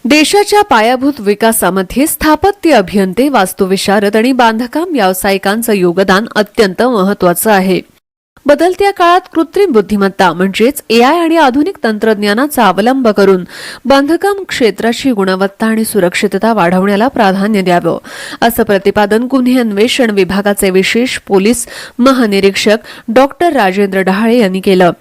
देशाच्या पायाभूत विकासामध्ये स्थापत्य अभियंते, वास्तुविशारद आणि बांधकाम व्यावसायिकांचं योगदान अत्यंत महत्त्वाचं आहे. बदलत्या काळात कृत्रिम बुद्धिमत्ता म्हणजेच एआय आणि आधुनिक तंत्रज्ञानाचा अवलंब करून बांधकाम क्षेत्राची गुणवत्ता आणि सुरक्षितता वाढवण्याला प्राधान्य द्यावं, असं प्रतिपादन गुन्हे अन्वेषण विभागाचे विशेष पोलीस महानिरीक्षक डॉक्टर राजेंद्र डहाळे यांनी केलं.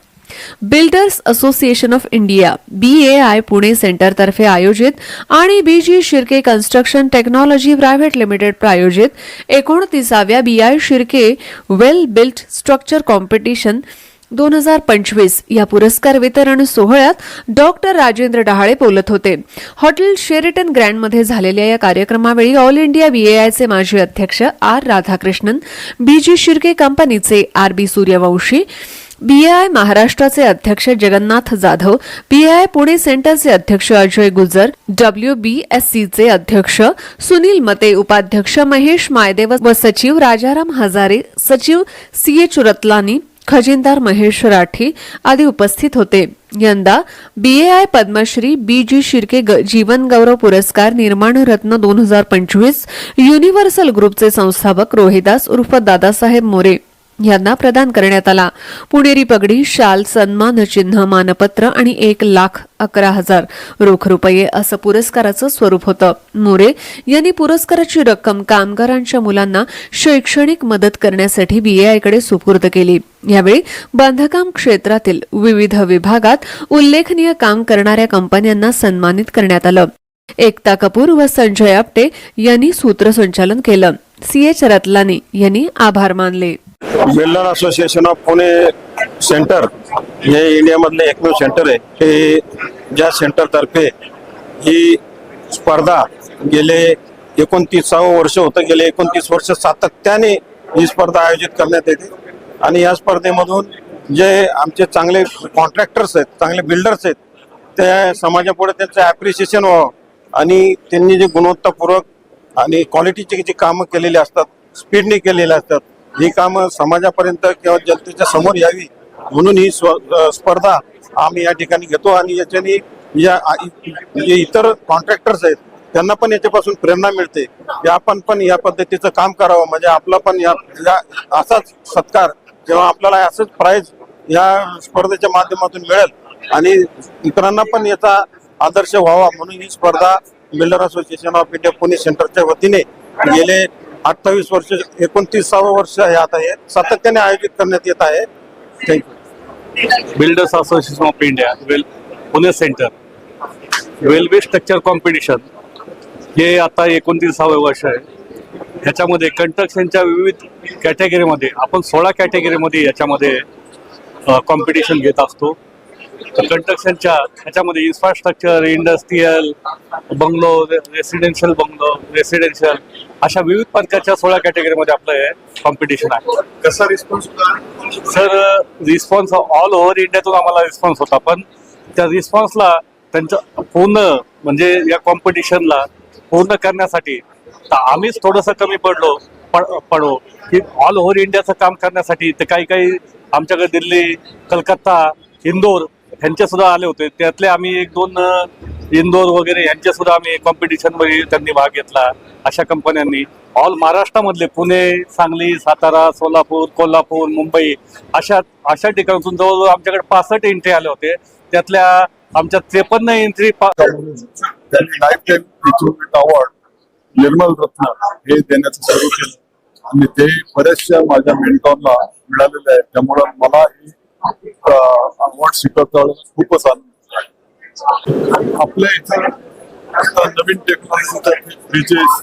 Builders association of India BAI Pune सेंटरतर्फे आयोजित आणि BG Shirke construction technology private limited प्रायोजित 29व्या BI Shirke well built structure competition 2025 या पुरस्कार वितरण सोहळ्यात डॉक्टर राजेंद्र डहाळे बोलत होते. हॉटेल शेरिटन ग्रँडमध्ये झालेल्या या कार्यक्रमावेळी ऑल इंडिया BAIचे माजी अध्यक्ष R राधाकृष्णन, BG शिर्के कंपनीचे RB सूर्यवंशी, BAI महाराष्ट्राचे अध्यक्ष जगन्नाथ जाधव, BAI पुणे सेंटरचे अध्यक्ष अजय गुजर, WBSCचे अध्यक्ष सुनील मते, उपाध्यक्ष महेश मायदेव व सचिव राजाराम हजारे, सचिव CH रतलानी, खजिनदार महेश राठी आदी उपस्थित होते. यंदा BAI पद्मश्री BG शिर्के जीवन गौरव पुरस्कार निर्माण रत्न 2025 युनिव्हर्सल ग्रुपचे संस्थापक रोहिदास उर्फ दादासाहेब मोरे यांना प्रदान करण्यात आला. पुणेरी पगडी, शाल, सन्मान चिन्ह, मानपत्र आणि 1,11,000 रोख रुपये असं पुरस्काराचं स्वरूप होतं. मोरे यांनी पुरस्काराची रक्कम कामगारांच्या मुलांना शैक्षणिक मदत करण्यासाठी BAIकडे सुपूर्द केली. यावेळी बांधकाम क्षेत्रातील विविध विभागात उल्लेखनीय काम करणाऱ्या कंपन्यांना सन्मानित करण्यात आलं. एकता कपूर व संजय आपटे यांनी सूत्रसंचालन केलं. CH रतलानी यांनी आभार मानले. Builder association of Pune centre हे इंडियामधले एकमेव सेंटर आहे. हे ज्या सेंटरतर्फे ही स्पर्धा गेले 29 वर्ष होतं. गेले 29 वर्ष सातत्याने ही स्पर्धा आयोजित करण्यात येते आणि या स्पर्धेमधून जे आमचे चांगले कॉन्ट्रॅक्टर्स आहेत, चांगले बिल्डर्स आहेत, त्या समाजापुढे त्यांचं ॲप्रिशिएशन व्हावं आणि त्यांनी जे गुणवत्तापूर्वक आणि क्वालिटीची जी कामं केलेली असतात, स्पीडने केलेली असतात, ही कामं समाजापर्यंत किंवा जनतेच्या समोर यावी म्हणून ही स्पर्धा आम्ही या ठिकाणी घेतो आणि याच्याने जे इतर कॉन्ट्रॅक्टर्स आहेत त्यांना पण याच्यापासून प्रेरणा मिळते की आपण पण या पद्धतीचं काम करावं. म्हणजे आपला पण या असाच सत्कार किंवा आपल्याला असंच प्राइज या स्पर्धेच्या माध्यमातून मिळेल आणि इतरांना पण याचा आदर्श व्हावा म्हणून ही स्पर्धा builder association of India Pune सेंटरच्या वतीने गेले 28 वर्ष 29 वर्ष हे आता हे सातत्याने आयोजित करण्यात येत आहे. Thank you. Builders association of India Pune centre railway structure competition हे आता 29वे वर्ष आहे. ह्याच्यामध्ये कंस्ट्रक्शनच्या विविध कॅटेगरीमध्ये आपण 16 कॅटेगरीमध्ये याच्यामध्ये कॉम्पिटिशन घेत असतो. कंस्ट्रक्शनच्या ह्याच्यामध्ये इन्फ्रास्ट्रक्चर, इंडस्ट्रियल, बंगलो, रेसिडेन्शियल अशा विविध प्रकारच्या 16 कॅटेगरीमध्ये आपलं हे कॉम्पिटिशन आहे. कसा रिस्पॉन्स होता सर? रिस्पॉन्स ऑल ओव्हर इंडियातून आम्हाला रिस्पॉन्स होता, पण त्या रिस्पॉन्सला त्यांचं पूर्ण म्हणजे या कॉम्पिटिशनला पूर्ण करण्यासाठी आम्हीच थोडंसं कमी पडलो की ऑल ओव्हर इंडियाचं काम करण्यासाठी ते काही आमच्याकडे दिल्ली, कलकत्ता, इंदोर ह्यांचे सुद्धा आले होते. त्यातले आम्ही 1-2 इंदोर वगैरे यांचे सुद्धा आम्ही कॉम्पिटिशनमध्ये त्यांनी भाग घेतला. अशा कंपन्यांनी ऑल महाराष्ट्रामधले पुणे, सांगली, सातारा, सोलापूर, कोल्हापूर, मुंबई अशा ठिकाणातून जवळजवळ आमच्याकडे 65 एंट्री आले होते. त्यातल्या आमच्या 53 एंट्री त्यांनी लाईफ टाईम अचिव्हमेंट अवॉर्ड निर्मल रत्न हे देण्याचं सुरू केलं आणि ते बऱ्याचशा माझ्या मेंटॉरला मिळालेले आहे. त्यामुळे मला ही अवॉर्ड स्वीकारता खूपच आनंद आहे. आपल्या इथं आता नवीन technology bridges,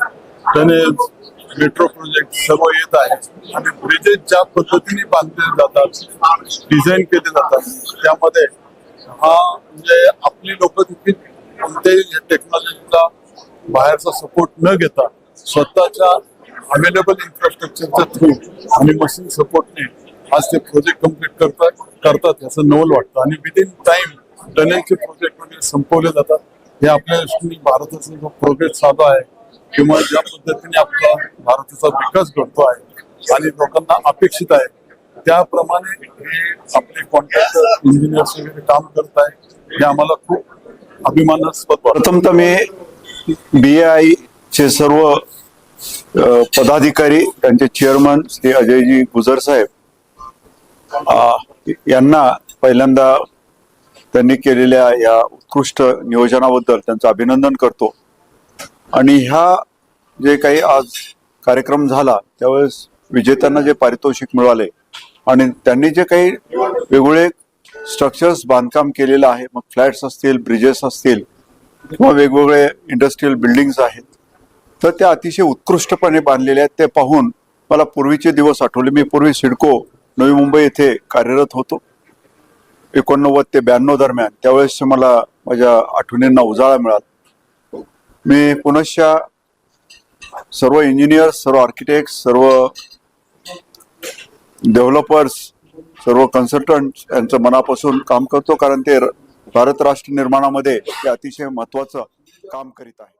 tunnels, metro project सर्व येत आहेत आणि ब्रिजेस ज्या पद्धतीने बांधले जातात, डिझाईन केले जातात, त्यामध्ये म्हणजे आपली लोक देखील कोणत्याही टेक्नॉलॉजीला बाहेरचा सपोर्ट न घेता स्वतःच्या अवेलेबल इन्फ्रास्ट्रक्चरच्या थ्रू आणि मशीन सपोर्टने आज ते प्रोजेक्ट कम्प्लीट करतात याचं नवल वाटतं आणि विदिन टाइम टनेलचे प्रोजेक्ट वगैरे संपवले जातात. हे आपल्या दृष्टीने भारताचा जो प्रोग्रेस चालू आहे किंवा ज्या पद्धतीने आपला भारताचा विकास घडतो आहे आणि लोकांना अपेक्षित आहे त्याप्रमाणे हे आपले कॉन्ट्रॅक्टर, इंजिनियर्स वगैरे काम करत आहे. हे आम्हाला खूप अभिमानास्पद वाटतं. प्रथमतः मी BAI चे सर्व पदाधिकारी, त्यांचे चेअरमन श्री अजयजी गुजर साहेब यांना पहिल्यांदा त्यांनी केलेल्या या उत्कृष्ट नियोजनाबद्दल त्यांचं अभिनंदन करतो. आणि ह्या जे काही आज कार्यक्रम झाला त्यावेळेस विजेत्यांना जे पारितोषिक मिळाले आणि त्यांनी जे काही वेगवेगळे स्ट्रक्चर्स बांधकाम केलेलं आहे, मग फ्लॅट्स असतील, ब्रिजेस असतील किंवा वेगवेगळे इंडस्ट्रीयल बिल्डिंग्स आहेत, तर त्या अतिशय उत्कृष्टपणे बांधलेल्या आहेत. ते पाहून मला पूर्वीचे दिवस आठवले. मी पूर्वी सिडको नवी मुंबई येथे कार्यरत होतो 89 ते 92 दरम्यान. त्यावेळेस मला माझ्या आठवणींना उजाळा मिळाला. मी पुनश्च सर्व इंजिनियर्स, सर्व आर्किटेक्ट, सर्व डेव्हलपर्स, सर्व कन्सल्टंट यांचं मनापासून काम करतो, कारण ते भारत राष्ट्र निर्माणामध्ये ते अतिशय महत्वाचं काम करीत आहे.